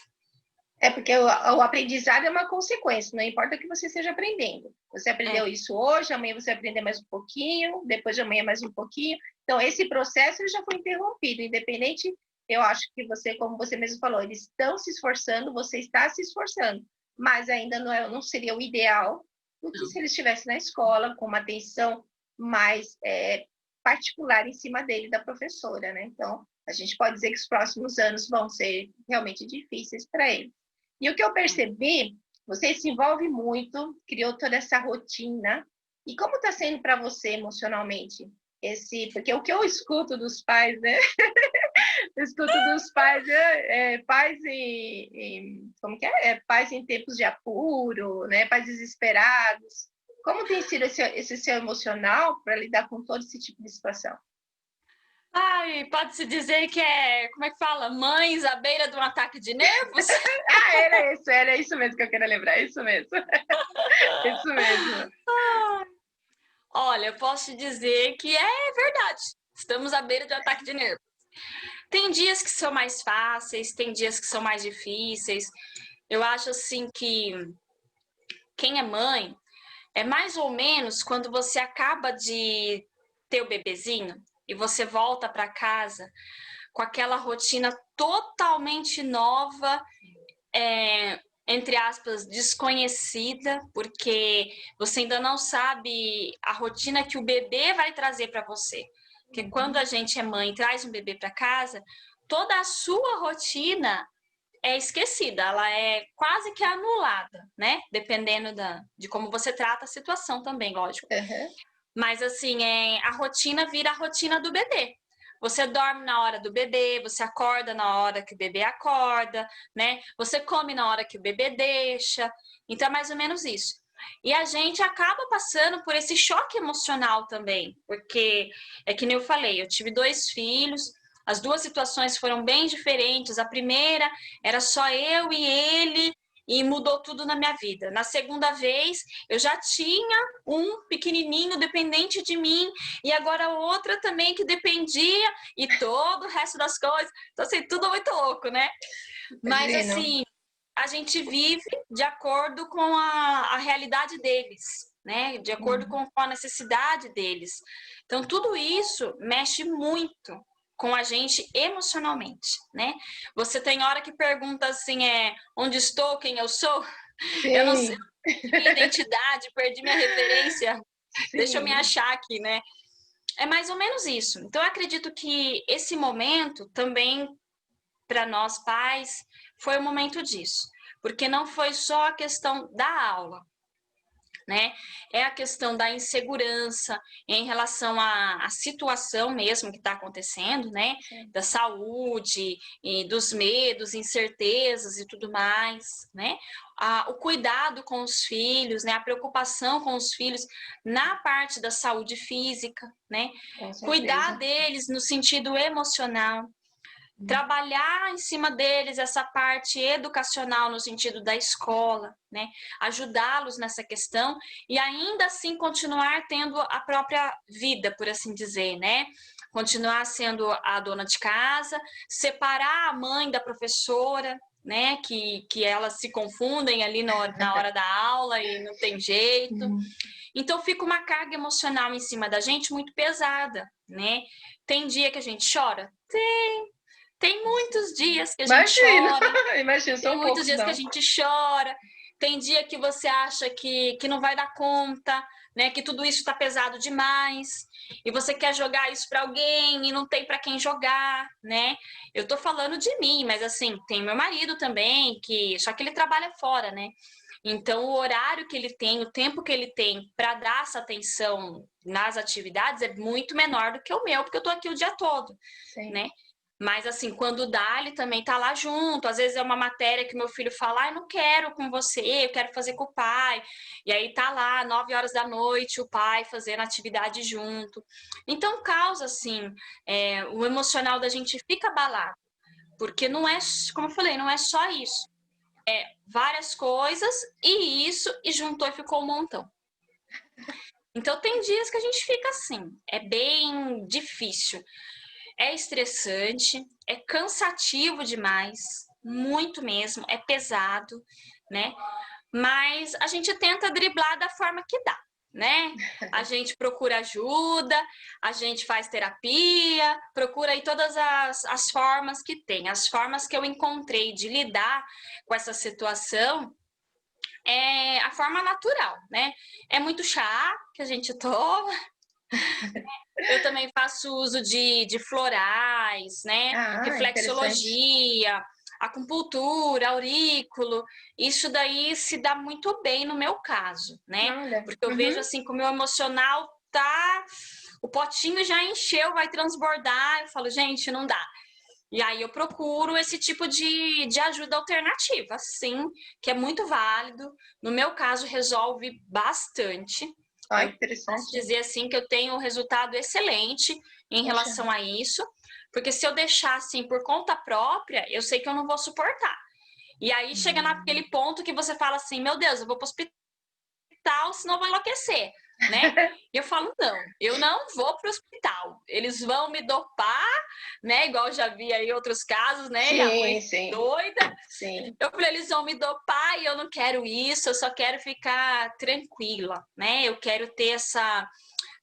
Porque o aprendizado é uma consequência, não importa o que você esteja aprendendo. Você aprendeu isso hoje, amanhã você vai aprender mais um pouquinho, depois de amanhã mais um pouquinho. Então, esse processo já foi interrompido, independente, eu acho que você, como você mesmo falou, eles estão se esforçando, você está se esforçando, mas ainda não seria o ideal do que se eles estivessem na escola, com uma atenção mais particular em cima dele, da professora, né? Então, a gente pode dizer que os próximos anos vão ser realmente difíceis para ele. E o que eu percebi, você se envolve muito, criou toda essa rotina. E como está sendo para você emocionalmente? Porque o que eu escuto dos pais, né? Eu escuto dos pais, pais como que é? Pais em tempos de apuro, né? Pais desesperados. Como tem sido esse seu emocional para lidar com todo esse tipo de situação? Ai, pode-se dizer que como é que fala? Mães à beira de um ataque de nervos? Era isso mesmo que eu queria lembrar, isso mesmo. Isso mesmo. Olha, eu posso te dizer que é verdade. Estamos à beira de um ataque de nervos. Tem dias que são mais fáceis, tem dias que são mais difíceis. Eu acho assim que quem é mãe é mais ou menos quando você acaba de ter o bebezinho e você volta para casa com aquela rotina totalmente nova, entre aspas, desconhecida, porque você ainda não sabe a rotina que o bebê vai trazer para você. Porque quando a gente é mãe e traz um bebê para casa, toda a sua rotina é esquecida, ela é quase que anulada, né? Dependendo de como você trata a situação também, lógico. Uhum. Mas assim, a rotina vira a rotina do bebê. Você dorme na hora do bebê, você acorda na hora que o bebê acorda, né? Você come na hora que o bebê deixa. Então é mais ou menos isso. E a gente acaba passando por esse choque emocional também, porque é que nem eu falei, eu tive 2 filhos, as 2 situações foram bem diferentes. A primeira era só eu e ele e mudou tudo na minha vida. Na segunda vez, eu já tinha um pequenininho dependente de mim e agora outra também que dependia e todo o resto das coisas. Então, assim, tudo muito louco, né? Mas, assim, a gente vive de acordo com a realidade deles, né? De acordo com a necessidade deles. Então, tudo isso mexe muito com a gente emocionalmente, né? Você tem hora que pergunta assim, onde estou, quem eu sou? Sim. Eu não sei, minha identidade, perdi minha referência, Sim. deixa eu me achar aqui, né? É mais ou menos isso. Então, eu acredito que esse momento também, para nós pais, foi o momento disso. Porque não foi só a questão da aula. né? É a questão da insegurança em relação à situação mesmo que está acontecendo, né? Sim. Da saúde, e dos medos, incertezas e tudo mais, né? O cuidado com os filhos, né? A preocupação com os filhos na parte da saúde física, né? Com certeza. Cuidar deles no sentido emocional, trabalhar em cima deles essa parte educacional no sentido da escola, né? Ajudá-los nessa questão e ainda assim continuar tendo a própria vida, por assim dizer, né? Continuar sendo a dona de casa, separar a mãe da professora, né? Que elas se confundem ali na hora da aula e não tem jeito. Então fica uma carga emocional em cima da gente muito pesada, né? Tem dia que a gente chora? Tem muitos dias que a gente chora. Imagina, Tem são muitos poucos, dias não. que a gente chora. Tem dia que você acha que não vai dar conta, né? Que tudo isso está pesado demais. E você quer jogar isso para alguém e não tem para quem jogar, né? Eu tô falando de mim, mas assim, tem meu marido também, só que ele trabalha fora, né? Então, o horário que ele tem, o tempo que ele tem para dar essa atenção nas atividades é muito menor do que o meu, porque eu tô aqui o dia todo, Sim. né? Mas, assim, quando dá, ele também tá lá junto. Às vezes é uma matéria que meu filho fala, eu não quero com você, eu quero fazer com o pai. E aí tá lá, 9 horas da noite, o pai fazendo atividade junto. Então, causa, assim, o emocional da gente fica abalado. Porque não é, como eu falei, não é só isso. É várias coisas e juntou e ficou um montão. Então, tem dias que a gente fica assim. É bem difícil. É estressante, é cansativo demais, muito mesmo, é pesado, né? Mas a gente tenta driblar da forma que dá, né? A gente procura ajuda, a gente faz terapia, procura aí todas as formas que tem. As formas que eu encontrei de lidar com essa situação é a forma natural, né? É muito chá que a gente toma. Eu também faço uso de florais, né? Interessante. Reflexologia, acupuntura, aurículo. Isso daí se dá muito bem no meu caso, né? Olha. Porque eu vejo assim que o meu emocional tá. O potinho já encheu, vai transbordar. Eu falo, gente, não dá. E aí eu procuro esse tipo de ajuda alternativa, sim, que é muito válido. No meu caso, resolve bastante. Eu posso Interessante. dizer assim que eu tenho um resultado excelente em Poxa. relação a isso, porque se eu deixar assim por conta própria, eu sei que eu não vou suportar. E aí chega naquele ponto que você fala assim, meu Deus, eu vou para o hospital, senão eu vou enlouquecer, né? E eu falo, não, eu não vou para o hospital. Eles vão me dopar, né? Igual eu já vi aí outros casos, né? E a mãe Sim. doida. Sim. Eu falei, eles vão me dopar e eu não quero isso, eu só quero ficar tranquila, né? Eu quero ter essa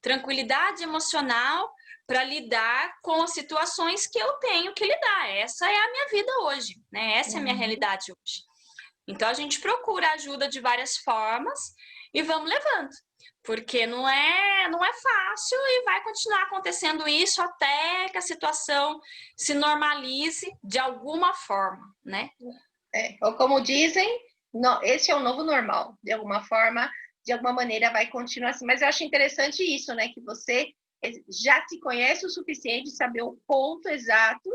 tranquilidade emocional para lidar com as situações que eu tenho que lidar. Essa é a minha vida hoje, né? Essa é a minha realidade hoje. Então a gente procura ajuda de várias formas e vamos levando, porque não é fácil e vai continuar acontecendo isso até que a situação se normalize de alguma forma, né? Ou como dizem, esse é o novo normal. De alguma forma, de alguma maneira vai continuar assim. Mas eu acho interessante isso, né? Que você já se conhece o suficiente de saber o ponto exato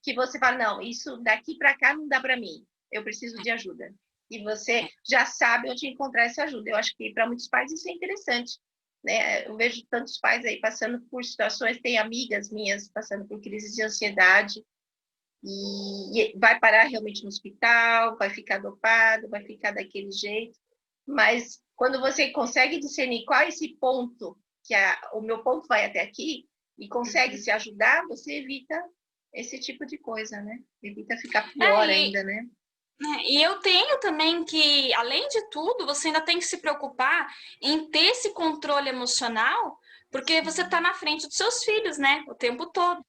que você fala, não, isso daqui para cá não dá para mim. Eu preciso de ajuda. E você já sabe onde encontrar essa ajuda. Eu acho que para muitos pais isso é interessante. Né? Eu vejo tantos pais aí passando por situações, tem amigas minhas passando por crises de ansiedade, e vai parar realmente no hospital, vai ficar dopado, vai ficar daquele jeito. Mas quando você consegue discernir qual é esse ponto, que o meu ponto vai até aqui, e consegue se ajudar, você evita esse tipo de coisa, né? Evita ficar pior ainda, né? E eu tenho também que, além de tudo, você ainda tem que se preocupar em ter esse controle emocional, porque você está na frente dos seus filhos, né? O tempo todo.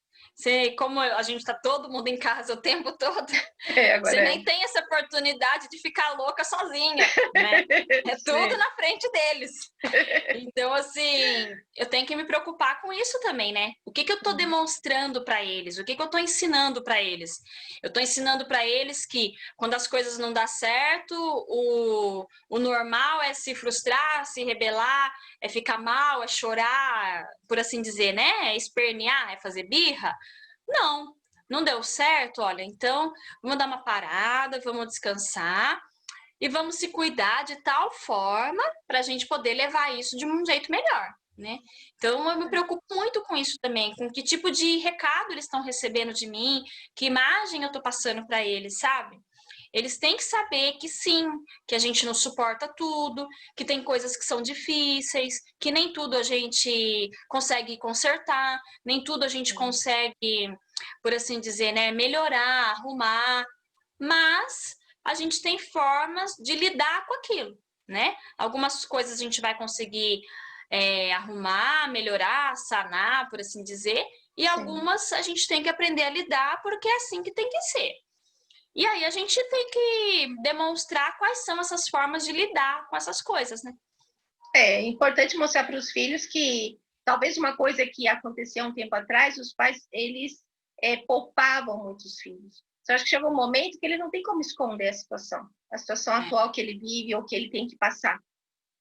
como a gente está todo mundo em casa o tempo todo, você Agora nem tem essa oportunidade de ficar louca sozinha, né? É tudo Sim. na frente deles. Então, assim, eu tenho que me preocupar com isso também, né? O que eu estou demonstrando para eles? O que eu estou ensinando para eles? Eu estou ensinando para eles que quando as coisas não dão certo, o normal é se frustrar, se rebelar, é ficar mal, é chorar, por assim dizer, né? É espernear, é fazer birra. Não, não deu certo, olha, então vamos dar uma parada, vamos descansar e vamos se cuidar de tal forma para a gente poder levar isso de um jeito melhor, né? Então eu me preocupo muito com isso também, com que tipo de recado eles estão recebendo de mim, que imagem eu estou passando para eles, sabe? Eles têm que saber que sim, que a gente não suporta tudo, que tem coisas que são difíceis, que nem tudo a gente consegue consertar, nem tudo a gente consegue, por assim dizer, né, melhorar, arrumar, mas a gente tem formas de lidar com aquilo, né? Algumas coisas a gente vai conseguir arrumar, melhorar, sanar, por assim dizer, e Sim. algumas a gente tem que aprender a lidar porque é assim que tem que ser. E aí a gente tem que demonstrar quais são essas formas de lidar com essas coisas, né? É importante mostrar para os filhos que talvez uma coisa que acontecia um tempo atrás, os pais, eles poupavam muitos filhos. Só acho que chegou um momento que ele não tem como esconder a situação atual que ele vive ou que ele tem que passar.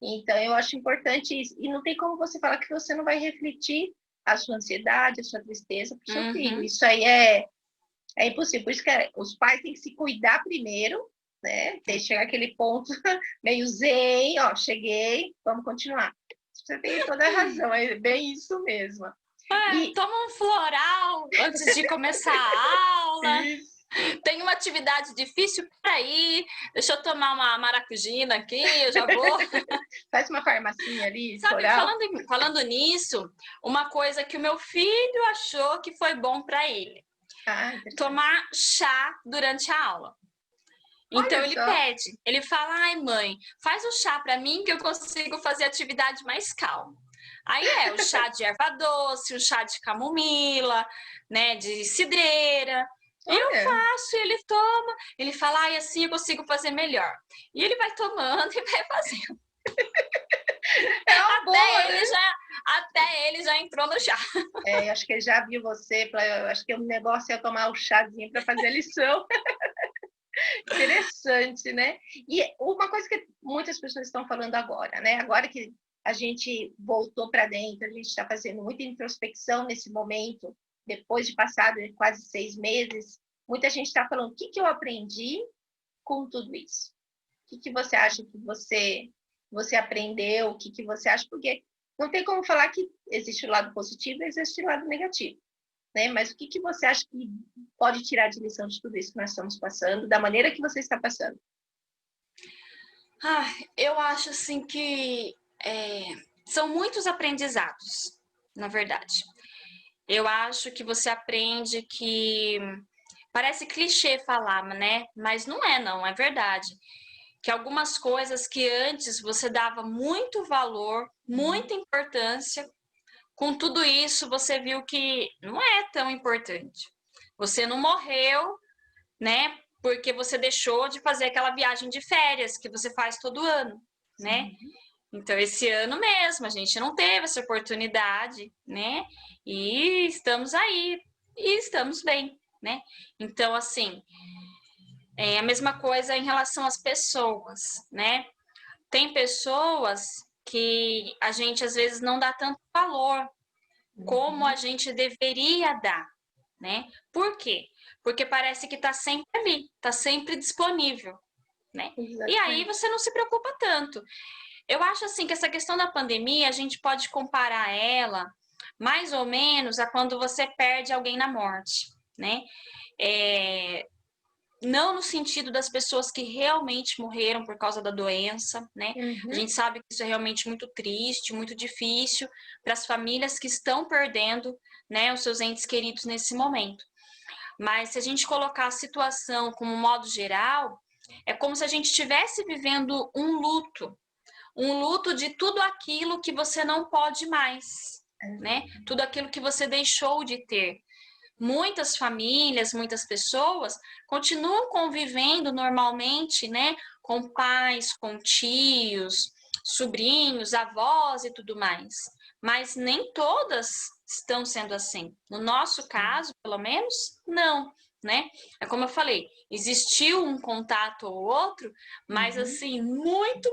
Então, eu acho importante isso. E não tem como você falar que você não vai refletir a sua ansiedade, a sua tristeza para o seu filho. Isso aí é impossível. Por isso que os pais têm que se cuidar primeiro, né? Tem que chegar aquele ponto meio zen, ó, cheguei, vamos continuar. Você tem toda a razão, é bem isso mesmo. Toma um floral antes de começar a aula. Isso. Tem uma atividade difícil para ir. Deixa eu tomar uma maracujina aqui, eu já vou. Faz uma farmacinha ali, Sabe, floral. falando nisso, uma coisa que o meu filho achou que foi bom para ele. Tomar chá durante a aula. Então ele pede, ele fala: ai mãe, faz o chá para mim que eu consigo fazer atividade mais calma. Aí o chá de erva doce, o chá de camomila, né, de cidreira. Eu faço, ele toma, ele fala: ai, assim eu consigo fazer melhor. E ele vai tomando e vai fazendo. Até ele já entrou no chá. Acho que ele já viu você, acho que o negócio é tomar o chazinho para fazer a lição. Interessante, né? E uma coisa que muitas pessoas estão falando agora, né? Agora que a gente voltou para dentro, a gente está fazendo muita introspecção nesse momento, depois de passado quase 6 meses, muita gente está falando: o que eu aprendi com tudo isso? O que você acha que você aprendeu? O que você acha? Porque não tem como falar que existe o lado positivo e existe o lado negativo. Né? Mas o que você acha que pode tirar de lição de tudo isso que nós estamos passando, da maneira que você está passando? Eu acho assim que são muitos aprendizados, na verdade. Eu acho que você aprende que parece clichê falar, né? Mas não, é verdade. Que algumas coisas que antes você dava muito valor, muita importância, com tudo isso você viu que não é tão importante. Você não morreu, né? Porque você deixou de fazer aquela viagem de férias que você faz todo ano, né? Então, esse ano mesmo, a gente não teve essa oportunidade, né? E estamos aí, e estamos bem, né? Então, assim, é a mesma coisa em relação às pessoas, né? Tem pessoas que a gente às vezes não dá tanto valor como a gente deveria dar, né? Por quê? Porque parece que está sempre ali, está sempre disponível, né? Exatamente. E aí você não se preocupa tanto. Eu acho assim que essa questão da pandemia a gente pode comparar ela mais ou menos a quando você perde alguém na morte, né? Não no sentido das pessoas que realmente morreram por causa da doença, né? A gente sabe que isso é realmente muito triste, muito difícil para as famílias que estão perdendo, né, os seus entes queridos nesse momento. Mas se a gente colocar a situação como modo geral, é como se a gente estivesse vivendo um luto de tudo aquilo que você não pode mais, né? Tudo aquilo que você deixou de ter. muitas famílias, muitas pessoas continuam convivendo normalmente, né, com pais, com tios, sobrinhos, avós e tudo mais. Mas nem todas estão sendo assim. No nosso caso, pelo menos, não, né? É como eu falei, existiu um contato ou outro, mas assim, muito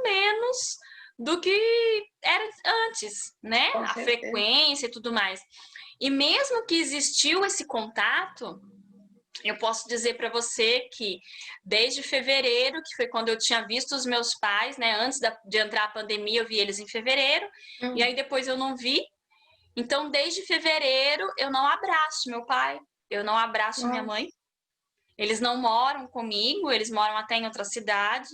menos do que era antes, né? Com A certeza. frequência e tudo mais. E mesmo que existiu esse contato, eu posso dizer para você que desde fevereiro, que foi quando eu tinha visto os meus pais, né? Antes de entrar a pandemia, eu vi eles em fevereiro, e aí depois eu não vi. Então, desde fevereiro, eu não abraço meu pai, eu não abraço minha Nossa. mãe. Eles não moram comigo, eles moram até em outra cidade,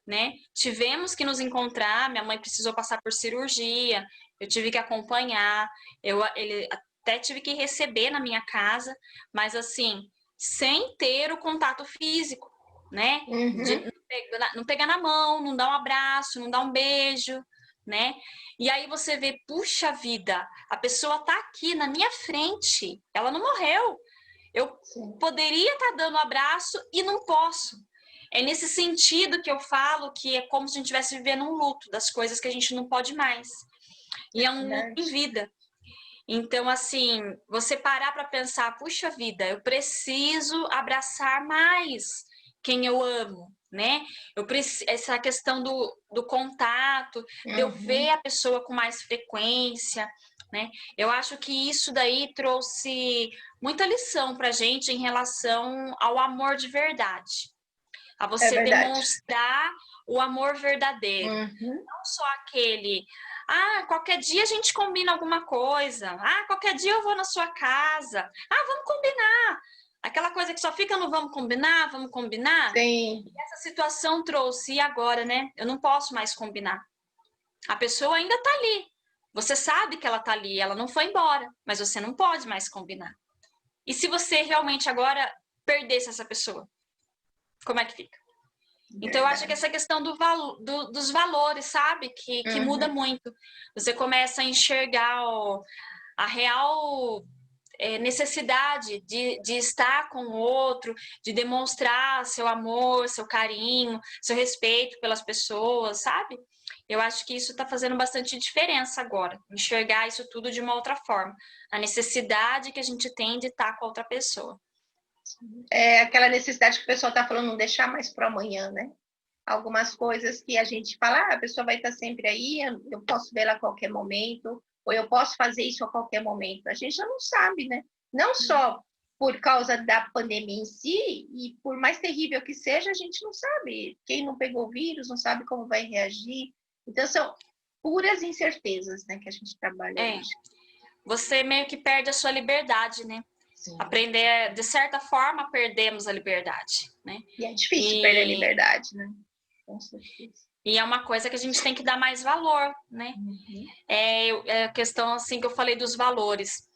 né? Tivemos que nos encontrar, minha mãe precisou passar por cirurgia, eu tive que acompanhar, ele até tive que receber na minha casa, mas assim, sem ter o contato físico, né? De Uhum. não pegar na mão, não dar um abraço, não dar um beijo, né? E aí você vê, puxa vida, a pessoa tá aqui na minha frente, ela não morreu. Eu Sim. poderia estar dando um abraço e não posso. É nesse sentido que eu falo que é como se a gente estivesse vivendo um luto das coisas que a gente não pode mais. E é um luto em Verdade. vida. Então, assim, você parar para pensar, puxa vida, eu preciso abraçar mais quem eu amo, né? Essa questão do contato, de eu ver Uhum. a pessoa com mais frequência, né? Eu acho que isso daí trouxe muita lição para gente em relação ao amor de verdade, a É você verdade. demonstrar o amor verdadeiro, Uhum. não só aquele, qualquer dia a gente combina alguma coisa, qualquer dia eu vou na sua casa, vamos combinar. Aquela coisa que só fica no vamos combinar, vamos combinar. Sim. E essa situação trouxe, e agora, né? Eu não posso mais combinar. A pessoa ainda tá ali. Você sabe que ela tá ali, ela não foi embora, mas você não pode mais combinar. E se você realmente agora perdesse essa pessoa, como é que fica? Então, eu acho que Verdade. essa questão dos valores, sabe? Que muda Uhum. muito. Você começa a enxergar a real necessidade de estar com o outro, de demonstrar seu amor, seu carinho, seu respeito pelas pessoas, sabe? Eu acho que isso está fazendo bastante diferença agora. Enxergar isso tudo de uma outra forma. A necessidade que a gente tem de estar com a outra pessoa. É aquela necessidade que o pessoal está falando, não deixar mais para amanhã, né? Algumas coisas que a gente fala, a pessoa vai estar sempre aí, eu posso vê-la a qualquer momento, ou eu posso fazer isso a qualquer momento. A gente já não sabe, né? Não só por causa da pandemia em si, e por mais terrível que seja, a gente não sabe. Quem não pegou o vírus não sabe como vai reagir. Então, são puras incertezas, né, que a gente trabalha É, hoje. você meio que perde a sua liberdade, né? Sim. Aprender, de certa forma, perdemos a liberdade, né? E é difícil perder a E, liberdade, né? Com certeza. e é uma coisa que a gente tem que dar mais valor, né? Uhum. É a questão, assim, que eu falei dos valores.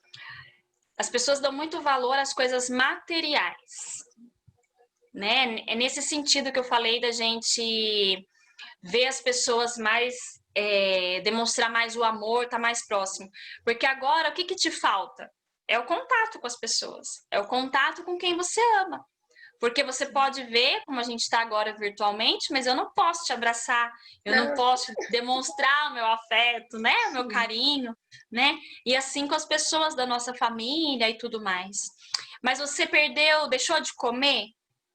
As pessoas dão muito valor às coisas materiais, né? É nesse sentido que eu falei da gente ver as pessoas mais, demonstrar mais o amor, estar mais próximo. Porque agora, o que te falta? É o contato com as pessoas, é o contato com quem você ama. Porque você pode ver como a gente está agora virtualmente, mas eu não posso te abraçar, eu não Não, posso demonstrar o meu afeto, né? O meu sim. carinho, né? E assim com as pessoas da nossa família e tudo mais. Mas você perdeu, deixou de comer?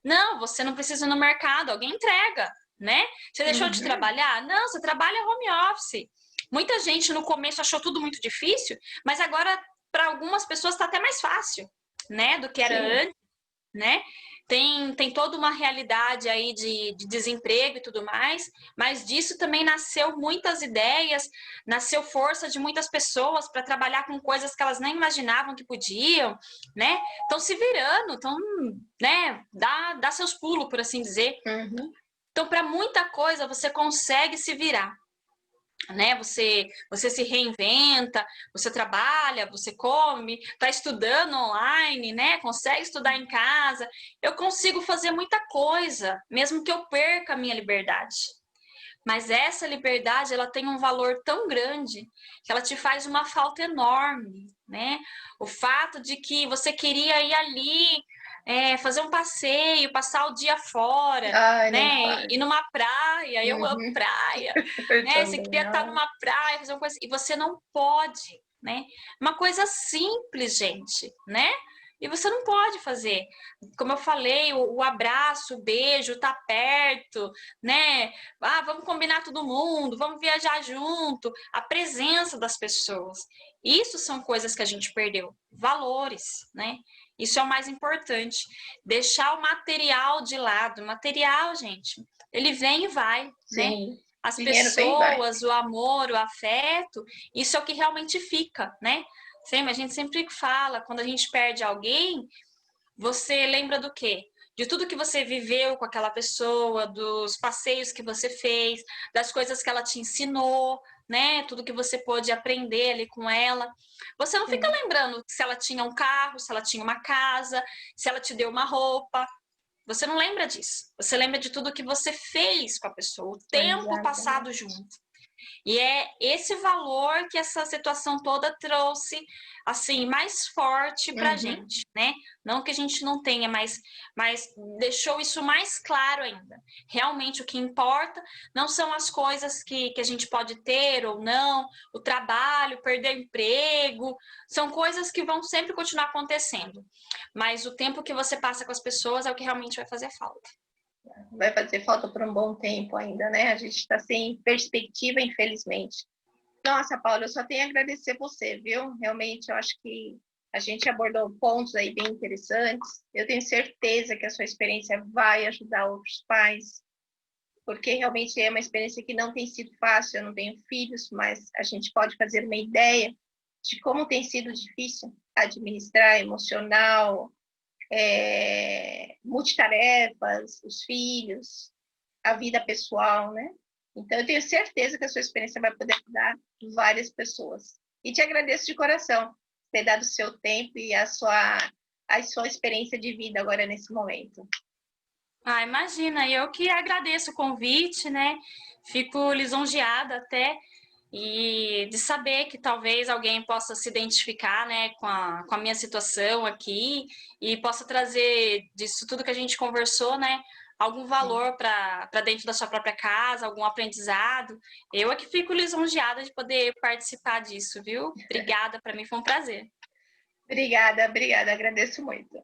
Não, você não precisa ir no mercado, alguém entrega, né? Você deixou de Uhum. trabalhar? Não, você trabalha home office. Muita gente no começo achou tudo muito difícil, mas agora para algumas pessoas está até mais fácil, né? Do que era Sim. antes, né? Tem toda uma realidade aí de desemprego e tudo mais, mas disso também nasceu muitas ideias, nasceu força de muitas pessoas para trabalhar com coisas que elas nem imaginavam que podiam, né? Estão se virando, estão, né? Dá seus pulos, por assim dizer. Uhum. Então, para muita coisa, você consegue se virar, né? Você se reinventa, você trabalha, você come, está estudando online, né? Consegue estudar em casa. Eu consigo fazer muita coisa, mesmo que eu perca a minha liberdade. Mas essa liberdade, ela tem um valor tão grande que ela te faz uma falta enorme, né? O fato de que você queria ir ali, fazer um passeio, passar o dia fora, Ai, nem né? fale. Ir numa praia, eu amo Uhum. praia, Eu né? Você também. queria estar Ai. numa praia, fazer uma coisa, e você não pode, né? Uma coisa simples, gente, né? E você não pode fazer. Como eu falei, o abraço, o beijo, tá perto, né? Ah, vamos combinar todo mundo, vamos viajar junto, a presença das pessoas. Isso são coisas que a gente perdeu, valores, né? Isso é o mais importante. Deixar o material de lado. O material, gente, ele vem e vai, né? Sim. As Dinheiro vem e vai. pessoas, o amor, o afeto, isso é o que realmente fica, né? A gente sempre fala, quando a gente perde alguém, você lembra do quê? De tudo que você viveu com aquela pessoa, dos passeios que você fez, das coisas que ela te ensinou, né? Tudo que você pôde aprender ali com ela. Você não fica Sim. lembrando se ela tinha um carro, se ela tinha uma casa, se ela te deu uma roupa. Você não lembra disso. Você lembra de tudo que você fez com a pessoa, o tempo passado Exatamente. junto. E é esse valor que essa situação toda trouxe, assim, mais forte para a Uhum. gente, né? Não que a gente não tenha, mas deixou isso mais claro ainda. Realmente o que importa não são as coisas que a gente pode ter ou não, o trabalho, perder o emprego, são coisas que vão sempre continuar acontecendo. Mas o tempo que você passa com as pessoas é o que realmente vai fazer falta. Vai fazer falta por um bom tempo ainda, né? A gente está sem perspectiva, infelizmente. Nossa, Paula, eu só tenho a agradecer você, viu? Realmente, eu acho que a gente abordou pontos aí bem interessantes. Eu tenho certeza que a sua experiência vai ajudar outros pais, porque realmente é uma experiência que não tem sido fácil. Eu não tenho filhos, mas a gente pode fazer uma ideia de como tem sido difícil administrar emocional, multitarefas, os filhos, a vida pessoal, né? Então, eu tenho certeza que a sua experiência vai poder ajudar várias pessoas. E te agradeço de coração ter dado o seu tempo e a sua experiência de vida agora nesse momento. Ah, imagina, eu que agradeço o convite, né? Fico lisonjeada até e de saber que talvez alguém possa se identificar, né, com a minha situação aqui e possa trazer disso tudo que a gente conversou, né, algum Sim. valor para dentro da sua própria casa, algum aprendizado. Eu é que fico lisonjeada de poder participar disso, viu? Obrigada, para mim foi um prazer. Obrigada, obrigada, agradeço muito.